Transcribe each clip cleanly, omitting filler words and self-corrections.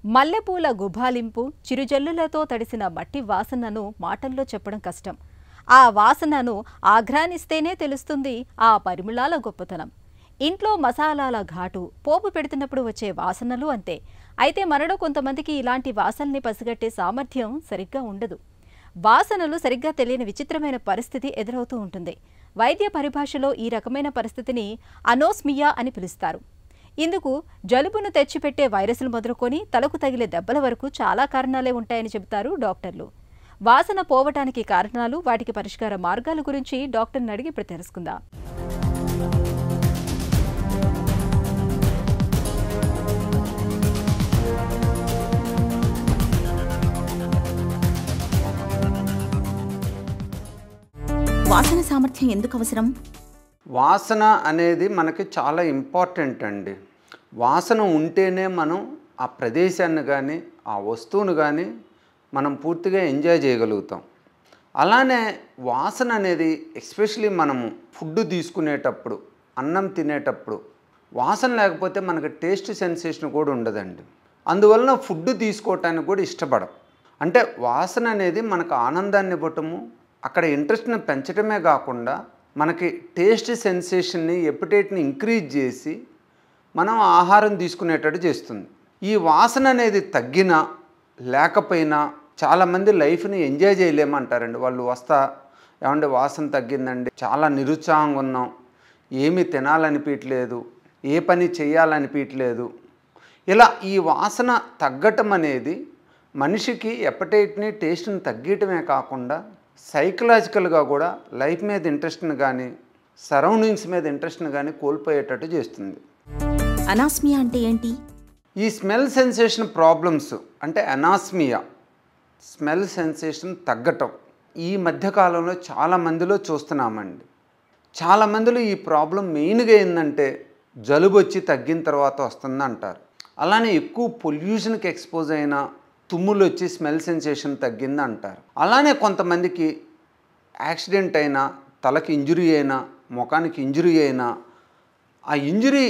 మల్లెపూల గుబాలింపు, చిరుజల్లులతో తడిసిన మట్టి వాసనను మాటల్లో చెప్పడం కష్టం. ఆ వాసనను ఆఘ్రానిస్తేనే తెలుస్తుంది ఆ పరిమళాల గొప్పతనం. ఇంట్లో మసాలాల ఘాటు, పోపు పెడుతున్నప్పుడు వచ్చే వాసనలు అంతే. అయితే మనలో కొంతమందికి ఇలాంటి వాసనల్ని పసిగట్టే సామర్థ్యం సరిగ్గా ఉండదు. వాసనలు సరిగ్గా తెలియని విచిత్రమైన పరిస్థితి ఎదురవుతూ ఉంటుంది. వైద్య పరిభాషలో ఈ రకమైన పరిస్థితిని అనోస్మియా అని పిలుస్తారు. ఇందుకు జలుబును తెచ్చిపెట్టే వైరస్లు మొదలుకొని తలకు తగిలే దెబ్బల వరకు చాలా కారణాలే ఉంటాయని చెబుతారు డాక్టర్లు. వాసన పోవటానికి కారణాలు, వాటికి పరిష్కార మార్గాల గురించి డాక్టర్ని అడిగి ఇప్పుడు తెలుసుకుందాం. వాసన సామర్థ్యం ఎందుకు అవసరం? వాసన అనేది మనకి చాలా ఇంపార్టెంట్ అండి. వాసన ఉంటేనే మనం ఆ ప్రదేశాన్ని కానీ ఆ వస్తువును కానీ మనం పూర్తిగా ఎంజాయ్ చేయగలుగుతాం. అలానే వాసన అనేది ఎస్పెషలీ మనము ఫుడ్ తీసుకునేటప్పుడు, అన్నం తినేటప్పుడు వాసన లేకపోతే మనకు టేస్ట్ సెన్సేషన్ కూడా ఉండదండి. అందువలన ఫుడ్ తీసుకోవటానికి కూడా ఇష్టపడం. అంటే వాసన అనేది మనకు ఆనందాన్ని ఇవ్వటము, అక్కడ ఇంట్రెస్ట్ని పెంచడమే కాకుండా మనకి టేస్ట్ సెన్సేషన్ని, ఎపిటైట్ని ఇంక్రీజ్ చేసి మనం ఆహారం తీసుకునేటట్టు చేస్తుంది. ఈ వాసన అనేది తగ్గినా లేకపోయినా చాలామంది లైఫ్ని ఎంజాయ్ చేయలేమంటారండి. వాళ్ళు ఏమంటే వాసన తగ్గిందండి, చాలా నిరుత్సాహంగా ఉన్నాం, ఏమీ తినాలనిపించలేదు, ఏ పని చేయాలనిపించలేదు. ఇలా ఈ వాసన తగ్గటం అనేది మనిషికి ఎపటైట్ని, టేస్ట్ని తగ్గటమే కాకుండా సైకలాజికల్గా కూడా లైఫ్ మీద ఇంట్రెస్ట్ని కానీ సరౌండింగ్స్ మీద ఇంట్రెస్ట్ని కానీ కోల్పోయేటట్టు చేస్తుంది. అనాస్మియా అంటే ఏంటి? ఈ స్మెల్ సెన్సేషన్ ప్రాబ్లమ్స్ అంటే అనాస్మియా, స్మెల్ సెన్సేషన్ తగ్గటం ఈ మధ్యకాలంలో చాలామందిలో చూస్తున్నామండి. చాలామందిలో ఈ ప్రాబ్లం మెయిన్గా ఏంటంటే జలుబు వచ్చి తగ్గిన తర్వాత వస్తుంది అంటారు. అలానే ఎక్కువ పొల్యూషన్కి ఎక్స్పోజ్ అయినా తుమ్ములు వచ్చి స్మెల్ సెన్సేషన్ తగ్గింది అంటారు. అలానే కొంతమందికి యాక్సిడెంట్ అయినా, తలకి ఇంజురీ అయినా, ముఖానికి ఇంజురీ అయినా ఆ ఇంజురీ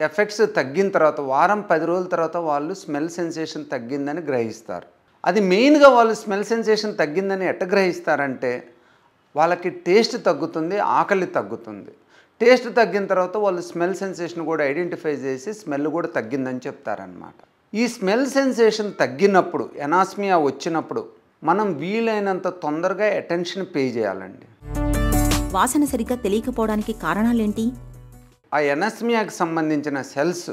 ఎఫెక్ట్స్ తగ్గిన తర్వాత వారం 10 రోజుల తర్వాత వాళ్ళు స్మెల్ సెన్సేషన్ తగ్గిందని గ్రహిస్తారు. అది మెయిన్గా వాళ్ళు స్మెల్ సెన్సేషన్ తగ్గిందని ఎట్ట గ్రహిస్తారంటే వాళ్ళకి టేస్ట్ తగ్గుతుంది, ఆకలి తగ్గుతుంది. టేస్ట్ తగ్గిన తర్వాత వాళ్ళు స్మెల్ సెన్సేషన్ కూడా ఐడెంటిఫై చేసి స్మెల్ కూడా తగ్గిందని చెప్తారనమాట. ఈ స్మెల్ సెన్సేషన్ తగ్గినప్పుడు, ఎనాస్మియా వచ్చినప్పుడు మనం వీలైనంత తొందరగా అటెన్షన్ పే చేయాలండి. వాసన సరిగ్గా తెలియకపోవడానికి కారణాలేంటి? ఆ ఎనాస్మియాకి సంబంధించిన సెల్స్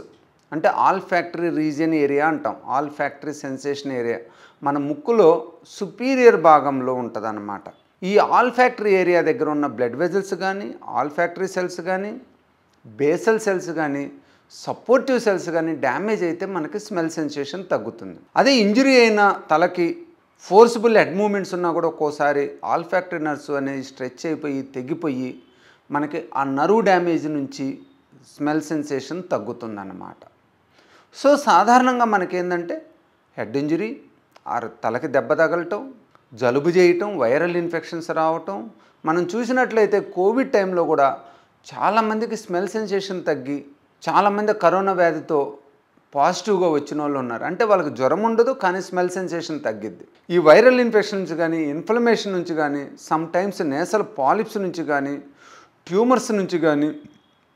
అంటే ఆల్ఫాక్టరీ రీజియన్ ఏరియా అంటాం, ఆల్ఫాక్టరీ సెన్సేషన్ ఏరియా మన ముక్కులో సుపీరియర్ భాగంలో ఉంటుంది అన్నమాట. ఈ ఆల్ఫాక్టరీ ఏరియా దగ్గర ఉన్న బ్లడ్ వెజల్స్ కానీ, ఆల్ఫాక్టరీ సెల్స్ కానీ, బేసల్ సెల్స్ కానీ, సపోర్టివ్ సెల్స్ కానీ డ్యామేజ్ అయితే మనకి స్మెల్ సెన్సేషన్ తగ్గుతుంది. అదే ఇంజురీ అయినా తలకి ఫోర్సిబుల్ హెడ్ మూమెంట్స్ ఉన్నా కూడా ఒక్కోసారి ఆల్ఫాక్టరీ నర్వ్స్ అనేది స్ట్రెచ్ అయిపోయి తెగిపోయి మనకి ఆ నర్వ్ డ్యామేజ్ నుంచి స్మెల్ సెన్సేషన్ తగ్గుతుందన్నమాట. సో సాధారణంగా మనకేంటంటే హెడ్ ఇంజరీ ఆర్ తలకి దెబ్బ తగలటం, జలుబు చేయటం, వైరల్ ఇన్ఫెక్షన్స్ రావటం, మనం చూసినట్లయితే కోవిడ్ టైంలో కూడా చాలామందికి స్మెల్ సెన్సేషన్ తగ్గి చాలామంది కరోనా వ్యాధితో పాజిటివ్గా వచ్చిన వాళ్ళు ఉన్నారు. అంటే వాళ్ళకి జ్వరం ఉండదు కానీ స్మెల్ సెన్సేషన్ తగ్గిద్ది. ఈ వైరల్ ఇన్ఫెక్షన్ నుంచి కానీ, ఇన్ఫ్లమేషన్ నుంచి కానీ, సమ్ టైమ్స్ నేసల్ పాలిప్స్ నుంచి కానీ, ట్యూమర్స్ నుంచి కానీ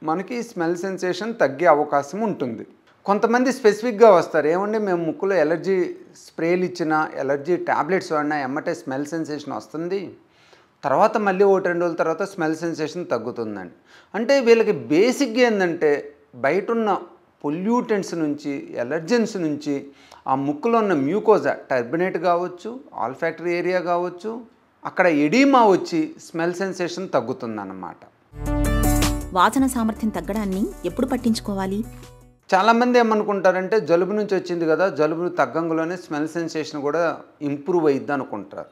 మనకి స్మెల్ సెన్సేషన్ తగ్గే అవకాశం ఉంటుంది. కొంతమంది స్పెసిఫిక్గా వస్తారు, ఏమంటే మేము ముక్కులో ఎలర్జీ స్ప్రేలు ఇచ్చినా, ఎలర్జీ ట్యాబ్లెట్స్ వాడినా ఎమ్మటే స్మెల్ సెన్సేషన్ వస్తుంది, తర్వాత మళ్ళీ 1-2 రోజుల తర్వాత స్మెల్ సెన్సేషన్ తగ్గుతుందండి. అంటే వీళ్ళకి బేసిక్గా ఏంటంటే బయటున్న పొల్యూటెంట్స్ నుంచి, ఎలర్జెన్స్ నుంచి ఆ ముక్కులో ఉన్న మ్యూకోజా, టర్బినేట్ కావచ్చు, ఆల్ఫాక్టరీ ఏరియా కావచ్చు, అక్కడ ఎడీమా వచ్చి స్మెల్ సెన్సేషన్ తగ్గుతుందన్నమాట. వాసన సామర్థ్యం తగ్గడాన్ని ఎప్పుడు పట్టించుకోవాలి? చాలామంది ఏమనుకుంటారంటే జలుబు నుంచి వచ్చింది కదా, జలుబు తగ్గంలోనే స్మెల్ సెన్సేషన్ కూడా ఇంప్రూవ్ అయ్యిద్ది అనుకుంటారు.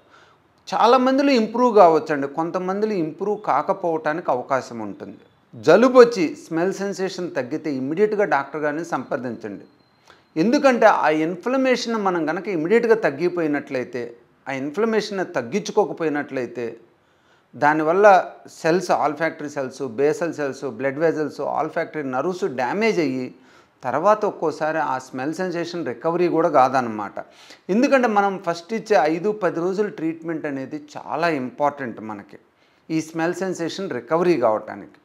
చాలామందిలో ఇంప్రూవ్ కావచ్చండి, కొంతమందిలో ఇంప్రూవ్ కాకపోవటానికి అవకాశం ఉంటుంది. జలుబు వచ్చి స్మెల్ సెన్సేషన్ తగ్గితే ఇమ్మీడియట్గా డాక్టర్ గారిని సంప్రదించండి. ఎందుకంటే ఆ ఇన్ఫ్లమేషన్ మనం కనుక ఇమ్మీడియట్గా తగ్గిపోయినట్లయితే, ఆ ఇన్ఫ్లమేషన్ తగ్గించుకోకపోయినట్లయితే దానివల్ల cells, olfactory cells, basal cells, blood vessels, olfactory nerves damage అయ్యి తర్వాత ఒక్కోసారి ఆ స్మెల్ సెన్సేషన్ రికవరీ కూడా కాదనమాట. ఎందుకంటే మనం ఫస్ట్ ఇచ్చే 5-10 రోజుల ట్రీట్మెంట్ అనేది చాలా ఇంపార్టెంట్ మనకి ఈ స్మెల్ సెన్సేషన్ రికవరీ కావటానికి.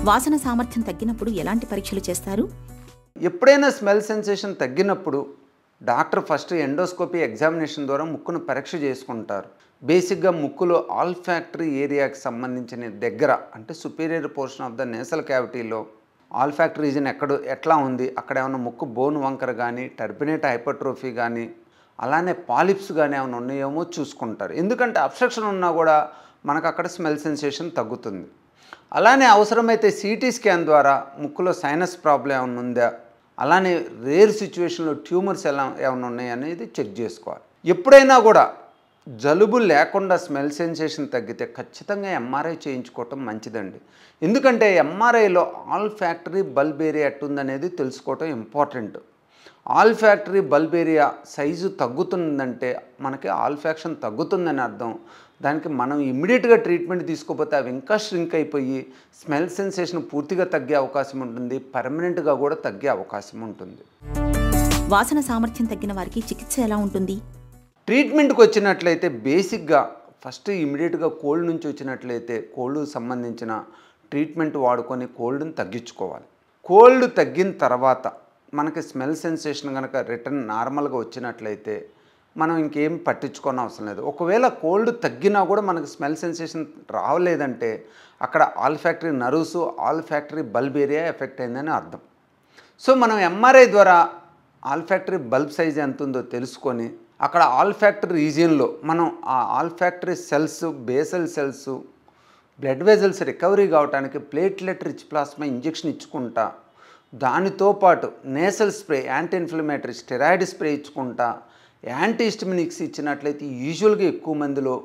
వాసన సామర్థ్యం తగ్గినప్పుడు ఎలాంటి పరీక్షలు చేస్తారు? ఎప్పుడైనా స్మెల్ సెన్సేషన్ తగ్గినప్పుడు డాక్టర్ ఫస్ట్ ఎండోస్కోపీ ఎగ్జామినేషన్ ద్వారా ముక్కును పరీక్ష చేసుకుంటారు. బేసిక్గా ముక్కులో ఆల్ఫాక్టరీ ఏరియాకి సంబంధించిన దగ్గర అంటే superior portion of the nasal క్యావిటీలో ఆల్ఫాక్టరీ రీజన్ ఎట్లా ఉంది, అక్కడ ఏమైనా ముక్కు బోన్ వంకర కానీ టర్బినేట్ హైపర్ట్రోఫీ కానీ అలానే పాలిప్స్ కానీ ఏమైనా ఉన్నాయేమో చూసుకుంటారు. ఎందుకంటే అబ్స్ట్రక్షన్ ఉన్నా కూడా మనకు అక్కడ స్మెల్ సెన్సేషన్ తగ్గుతుంది. అలానే అవసరమైతే సిటీ స్కాన్ ద్వారా ముక్కులో సైనస్ ప్రాబ్లం ఏమైనా ఉందా, అలానే రేర్ సిచ్యువేషన్లో ట్యూమర్స్ ఏమైనా ఉన్నాయి అనేది చెక్ చేసుకోవాలి. ఎప్పుడైనా కూడా జలుబు లేకుండా స్మెల్ సెన్సేషన్ తగ్గితే ఖచ్చితంగా ఎంఆర్ఐ చేయించుకోవటం మంచిదండి. ఎందుకంటే ఎంఆర్ఐలో ఆల్ఫాక్టరీ బల్బ్ ఏరియా ఎట్టుందనేది తెలుసుకోవటం important. Olfactory bulb area size తగ్గుతుందంటే మనకి ఆల్ఫాక్షన్ తగ్గుతుందని అర్థం. దానికి మనం ఇమ్మీడియట్గా ట్రీట్మెంట్ తీసుకోకపోతే అవి ఇంకా ష్రింక్ అయిపోయి స్మెల్ సెన్సేషన్ పూర్తిగా తగ్గే అవకాశం ఉంటుంది, పర్మనెంట్గా కూడా తగ్గే అవకాశం ఉంటుంది. వాసన సామర్థ్యం తగ్గిన వారికి చికిత్స ఎలా ఉంటుంది? ట్రీట్మెంట్కి వచ్చినట్లయితే బేసిక్గా ఫస్ట్ ఇమ్మీడియట్గా కోల్డ్ నుంచి వచ్చినట్లయితే కోల్డ్ సంబంధించిన ట్రీట్మెంట్ వాడుకొని కోల్డ్ని తగ్గించుకోవాలి. కోల్డ్ తగ్గిన తర్వాత మనకి స్మెల్ సెన్సేషన్ కనుక రిటర్న్ నార్మల్గా వచ్చినట్లయితే మనం ఇంకేం పట్టించుకోని అవసరం లేదు. ఒకవేళ కోల్డ్ తగ్గినా కూడా మనకు స్మెల్ సెన్సేషన్ రావలేదంటే అక్కడ olfactory nerves olfactory bulb area effect అయిందని అర్థం. సో మనం ఎంఆర్ఐ ద్వారా ఆల్ఫాక్టరీ బల్బ్ సైజ్ ఎంత ఉందో తెలుసుకొని అక్కడ ఆల్ఫాక్టరీ రీజియన్లో మనం ఆ olfactory cells basal cells blood vessels recovery కావడానికి ప్లేట్లెట్ రిచ్ ప్లాస్మా ఇంజెక్షన్ ఇచ్చుకుంటా, దానితో పాటు nasal spray anti inflammatory steroid spray ఇచ్చుకుంటా, యాంటీ హిస్టమినిక్స్ ఇచ్చినట్లయితే యూజువల్గా ఎక్కువ మందిలో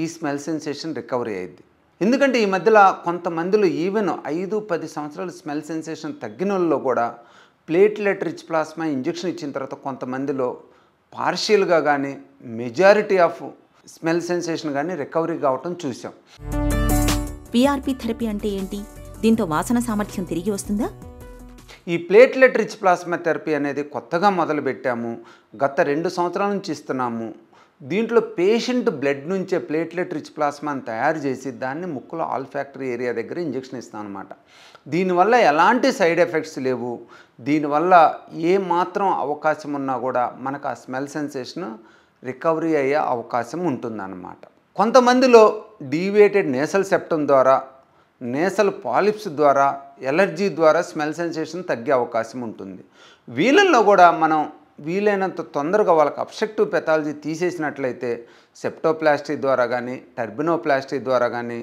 ఈ స్మెల్ సెన్సేషన్ రికవరీ అయ్యింది. ఎందుకంటే ఈ మధ్యలో కొంతమందిలో ఈవెన్ 5-10 సంవత్సరాలు స్మెల్ సెన్సేషన్ తగ్గిన వాళ్ళలో కూడా ప్లేట్లెట్ రిచ్ ప్లాస్మా ఇంజెక్షన్ ఇచ్చిన తర్వాత కొంతమందిలో పార్షియల్గా కానీ మెజారిటీ ఆఫ్ స్మెల్ సెన్సేషన్ కానీ రికవరీ కావటం చూసాం. పిఆర్పి థెరపీ అంటే ఏంటి? దీంతో వాసన సామర్థ్యం తిరిగి వస్తుందా? ఈ ప్లేట్లెట్ రిచ్ ప్లాస్మా థెరపీ అనేది కొత్తగా మొదలుపెట్టాము. గత 2 సంవత్సరాల నుంచి ఇస్తున్నాము. దీంట్లో పేషెంట్ బ్లడ్ నుంచే ప్లేట్లెట్ రిచ్ ప్లాస్మాని తయారు చేసి దాన్ని ముక్కులో ఆల్ఫాక్టరీ ఏరియా దగ్గర ఇంజెక్షన్ ఇస్తాం అనమాట. దీనివల్ల ఎలాంటి సైడ్ ఎఫెక్ట్స్ లేవు. దీనివల్ల ఏ మాత్రం అవకాశం ఉన్నా కూడా మనకు ఆ స్మెల్ సెన్సేషన్ రికవరీ అయ్యే అవకాశం ఉంటుందన్నమాట. కొంతమందిలో డీవియేటెడ్ నేసల్ సెప్టమ్ ద్వారా నేసల్ పాలిప్స్ ద్వారా ఎలర్జీ ద్వారా స్మెల్ సెన్సేషన్ తగ్గే అవకాశం ఉంటుంది. వీళ్ళల్లో కూడా మనం వీలైనంత తొందరగా వాళ్ళకి అబ్స్ట్రక్టివ్ పెథాలజీ తీసేసినట్లయితే సెప్టోప్లాస్టీ ద్వారా కానీ టర్బినోప్లాస్టీ ద్వారా కానీ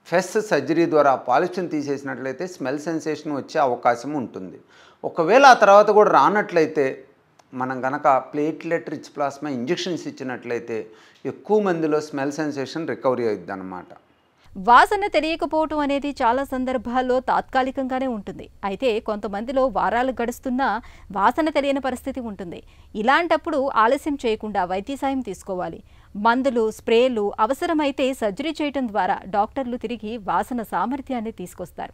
ఫెస్ సర్జరీ ద్వారా పాలిప్స్ని తీసేసినట్లయితే స్మెల్ సెన్సేషన్ వచ్చే అవకాశం ఉంటుంది. ఒకవేళ ఆ తర్వాత కూడా రానట్లయితే మనం కనుక ప్లేట్లెట్ రిచ్ ప్లాస్మా ఇంజెక్షన్స్ ఇచ్చినట్లయితే ఎక్కువ మందిలో స్మెల్ సెన్సేషన్ రికవరీ అవుతుంది అన్నమాట. వాసన తెలియకపోవటం అనేది చాలా సందర్భాల్లో తాత్కాలికంగానే ఉంటుంది. అయితే కొంతమందిలో వారాలు గడుస్తున్నా వాసన తెలియని పరిస్థితి ఉంటుంది. ఇలాంటప్పుడు ఆలస్యం చేయకుండా వైద్య సాయం తీసుకోవాలి. మందులు, స్ప్రేలు అవసరమైతే సర్జరీ చేయడం ద్వారా డాక్టర్లు తిరిగి వాసన సామర్థ్యాన్ని తీసుకొస్తారు.